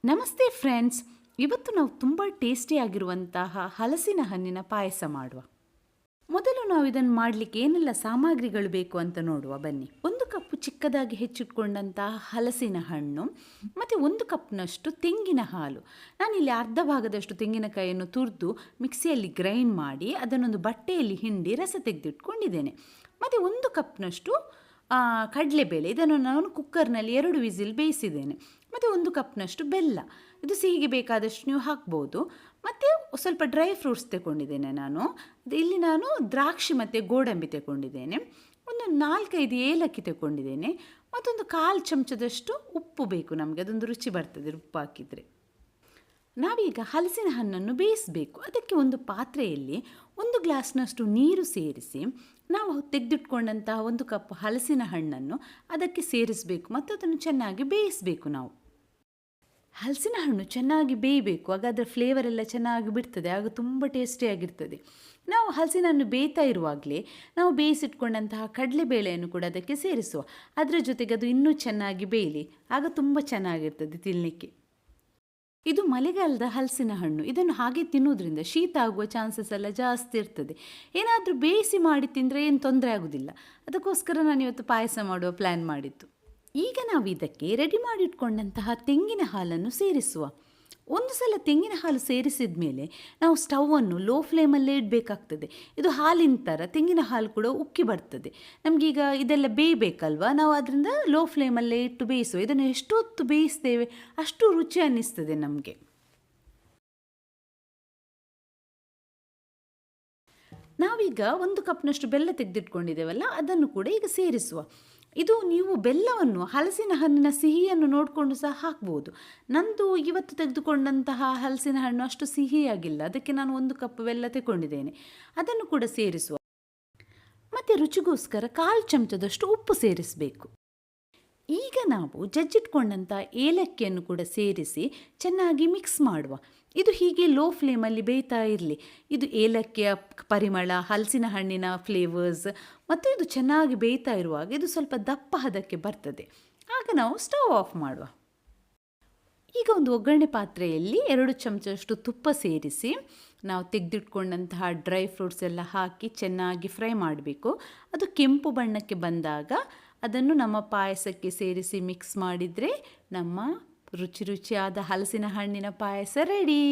ನಮಸ್ತೆ ಫ್ರೆಂಡ್ಸ್. ಇವತ್ತು ನಾವು ತುಂಬ ಟೇಸ್ಟಿಯಾಗಿರುವಂತಹ ಹಲಸಿನ ಹಣ್ಣಿನ ಪಾಯಸ ಮಾಡುವ. ಮೊದಲು ನಾವು ಇದನ್ನು ಮಾಡಲಿಕ್ಕೆ ಏನೆಲ್ಲ ಸಾಮಗ್ರಿಗಳು ಬೇಕು ಅಂತ ನೋಡುವ ಬನ್ನಿ. 1 ಕಪ್ ಚಿಕ್ಕದಾಗಿ ಹೆಚ್ಚಿಟ್ಕೊಂಡಂತಹ ಹಲಸಿನ ಹಣ್ಣು ಮತ್ತು 1 ಕಪ್ನಷ್ಟು ತೆಂಗಿನ ಹಾಲು. ನಾನಿಲ್ಲಿ ಅರ್ಧ ಭಾಗದಷ್ಟು ತೆಂಗಿನಕಾಯಿಯನ್ನು ತುರಿದು ಮಿಕ್ಸಿಯಲ್ಲಿ ಗ್ರೈಂಡ್ ಮಾಡಿ ಅದನ್ನೊಂದು ಬಟ್ಟೆಯಲ್ಲಿ ಹಿಂಡಿ ರಸ ತೆಗೆದಿಟ್ಕೊಂಡಿದ್ದೇನೆ. ಮತ್ತು 1 ಕಪ್ನಷ್ಟು ಕಡಲೆಬೇಳೆ, ಇದನ್ನು ನಾನು ಕುಕ್ಕರ್ನಲ್ಲಿ 2 ವಿಸಿಲ್ ಬೇಯಿಸಿದ್ದೇನೆ. ಮತ್ತು 1 ಕಪ್ನಷ್ಟು ಬೆಲ್ಲ, ಇದು ಸಿಹಿಗೆ ಬೇಕಾದಷ್ಟು ನೀವು ಹಾಕ್ಬೋದು. ಮತ್ತು ಸ್ವಲ್ಪ ಡ್ರೈ ಫ್ರೂಟ್ಸ್ ತಗೊಂಡಿದ್ದೇನೆ ನಾನು. ಇಲ್ಲಿ ನಾನು ದ್ರಾಕ್ಷಿ ಮತ್ತು ಗೋಡಂಬಿ ತಗೊಂಡಿದ್ದೇನೆ. ಒಂದು 4-5 ಏಲಕ್ಕಿ ತಗೊಂಡಿದ್ದೇನೆ. ಮತ್ತೊಂದು 1/4 ಚಮಚದಷ್ಟು ಉಪ್ಪು ಬೇಕು ನಮಗೆ, ಅದೊಂದು ರುಚಿ ಬರ್ತದೆ ಉಪ್ಪು ಹಾಕಿದರೆ. ನಾವೀಗ ಹಲಸಿನ ಹಣ್ಣನ್ನು ಬೇಯಿಸಬೇಕು. ಅದಕ್ಕೆ ಒಂದು ಪಾತ್ರೆಯಲ್ಲಿ 1 ಗ್ಲಾಸ್ನಷ್ಟು ನೀರು ಸೇರಿಸಿ ನಾವು ತೆಗೆದಿಟ್ಕೊಂಡಂತಹ 1 ಕಪ್ ಹಲಸಿನ ಹಣ್ಣನ್ನು ಅದಕ್ಕೆ ಸೇರಿಸಬೇಕು ಮತ್ತು ಅದನ್ನು ಚೆನ್ನಾಗಿ ಬೇಯಿಸಬೇಕು. ನಾವು ಹಲಸಿನ ಹಣ್ಣು ಚೆನ್ನಾಗಿ ಬೇಯಬೇಕು, ಆಗ ಅದರ ಫ್ಲೇವರ್ ಎಲ್ಲ ಚೆನ್ನಾಗಿ ಬಿಡ್ತದೆ, ಆಗ ತುಂಬ ಟೇಸ್ಟಿಯಾಗಿರ್ತದೆ. ನಾವು ಹಲಸಿನ ಹಣ್ಣು ಬೇಯ್ತಾ ಇರುವಾಗಲೇ ನಾವು ಬೇಯಿಸಿಟ್ಕೊಂಡಂತಹ ಕಡಲೆಬೇಳೆಯನ್ನು ಕೂಡ ಅದಕ್ಕೆ ಸೇರಿಸುವ. ಅದರ ಜೊತೆಗೆ ಅದು ಇನ್ನೂ ಚೆನ್ನಾಗಿ ಬೇಯಲಿ, ಆಗ ತುಂಬ ಚೆನ್ನಾಗಿರ್ತದೆ ತಿನ್ನಲಿಕ್ಕೆ. ಇದು ಮಳೆಗಾಲದ ಹಲಸಿನ ಹಣ್ಣು. ಇದನ್ನು ಹಾಗೆ ತಿನ್ನೋದ್ರಿಂದ ಶೀತ ಆಗುವ ಚಾನ್ಸಸ್ ಎಲ್ಲ ಜಾಸ್ತಿ ಇರ್ತದೆ. ಏನಾದರೂ ಬೇಯಿಸಿ ಮಾಡಿ ತಿಂದರೆ ಏನು ತೊಂದರೆ ಆಗೋದಿಲ್ಲ. ಅದಕ್ಕೋಸ್ಕರ ನಾನು ಇವತ್ತು ಪಾಯಸ ಮಾಡುವ ಪ್ಲ್ಯಾನ್ ಮಾಡಿದ್ದು. ಈಗ ನಾವು ಇದಕ್ಕೆ ರೆಡಿ ಮಾಡಿಟ್ಕೊಂಡಂತಹ ತೆಂಗಿನ ಹಾಲನ್ನು ಸೇರಿಸುವ. ಒಂದು ಸಲ ತೆಂಗಿನ ಹಾಲು ಸೇರಿಸಿದ ಮೇಲೆ ನಾವು ಸ್ಟವನ್ನು ಲೋ ಫ್ಲೇಮಲ್ಲೇ ಇಡಬೇಕಾಗ್ತದೆ. ಇದು ಹಾಲಿನ ಥರ ತೆಂಗಿನ ಹಾಲು ಕೂಡ ಉಕ್ಕಿ ಬರ್ತದೆ. ನಮಗೀಗ ಇದೆಲ್ಲ ಬೇಯಬೇಕಲ್ವ, ನಾವು ಅದರಿಂದ ಲೋ ಫ್ಲೇಮಲ್ಲೇ ಇಟ್ಟು ಬೇಯಿಸುವ. ಇದನ್ನು ಎಷ್ಟು ಹೊತ್ತು ಬೇಯಿಸ್ತೇವೆ ಅಷ್ಟು ರುಚಿ ಅನ್ನಿಸ್ತದೆ ನಮಗೆ. ನಾವೀಗ 1 ಕಪ್ನಷ್ಟು ಬೆಲ್ಲ ತೆಗೆದಿಟ್ಕೊಂಡಿದ್ದೇವಲ್ಲ, ಅದನ್ನು ಕೂಡ ಈಗ ಸೇರಿಸುವ. ಇದು ನೀವು ಬೆಲ್ಲವನ್ನು ಹಲಸಿನ ಹಣ್ಣಿನ ಸಿಹಿಯನ್ನು ನೋಡಿಕೊಂಡು ಸಹ ಹಾಕ್ಬೋದು. ನಂದು ಇವತ್ತು ತೆಗೆದುಕೊಂಡಂತಹ ಹಲಸಿನ ಹಣ್ಣು ಅಷ್ಟು ಸಿಹಿಯಾಗಿಲ್ಲ, ಅದಕ್ಕೆ ನಾನು 1 ಕಪ್ ಬೆಲ್ಲ ತಗೊಂಡಿದ್ದೇನೆ. ಅದನ್ನು ಕೂಡ ಸೇರಿಸುವ. ಮತ್ತು ರುಚಿಗೋಸ್ಕರ 1/4 ಚಮಚದಷ್ಟು ಉಪ್ಪು ಸೇರಿಸಬೇಕು. ಈಗ ನಾವು ಜಜ್ಜಿಟ್ಕೊಂಡಂಥ ಏಲಕ್ಕಿಯನ್ನು ಕೂಡ ಸೇರಿಸಿ ಚೆನ್ನಾಗಿ ಮಿಕ್ಸ್ ಮಾಡುವ. ಇದು ಹೀಗೆ ಲೋ ಫ್ಲೇಮಲ್ಲಿ ಬೇಯ್ತಾ ಇರಲಿ. ಇದು ಏಲಕ್ಕಿಯ ಪರಿಮಳ, ಹಲಸಿನ ಹಣ್ಣಿನ ಫ್ಲೇವರ್ಸ್ ಮತ್ತು ಇದು ಚೆನ್ನಾಗಿ ಬೇಯ್ತಾ ಇರುವಾಗ ಇದು ಸ್ವಲ್ಪ ದಪ್ಪ ಹದಕ್ಕೆ ಬರ್ತದೆ. ಆಗ ನಾವು ಸ್ಟವ್ ಆಫ್ ಮಾಡುವ. ಈಗ ಒಂದು ಒಗ್ಗರಣೆ ಪಾತ್ರೆಯಲ್ಲಿ 2 ಚಮಚದಷ್ಟು ತುಪ್ಪ ಸೇರಿಸಿ ನಾವು ತೆಗೆದಿಟ್ಕೊಂಡಂತಹ ಡ್ರೈ ಫ್ರೂಟ್ಸ್ ಎಲ್ಲ ಹಾಕಿ ಚೆನ್ನಾಗಿ ಫ್ರೈ ಮಾಡಬೇಕು. ಅದು ಕೆಂಪು ಬಣ್ಣಕ್ಕೆ ಬಂದಾಗ ಅದನ್ನು ನಮ್ಮ ಪಾಯಸಕ್ಕೆ ಸೇರಿಸಿ ಮಿಕ್ಸ್ ಮಾಡಿದರೆ ನಮ್ಮ ರುಚಿಯಾದ ಹಲಸಿನ ಹಣ್ಣಿನ ಪಾಯಸ ರೆಡಿ.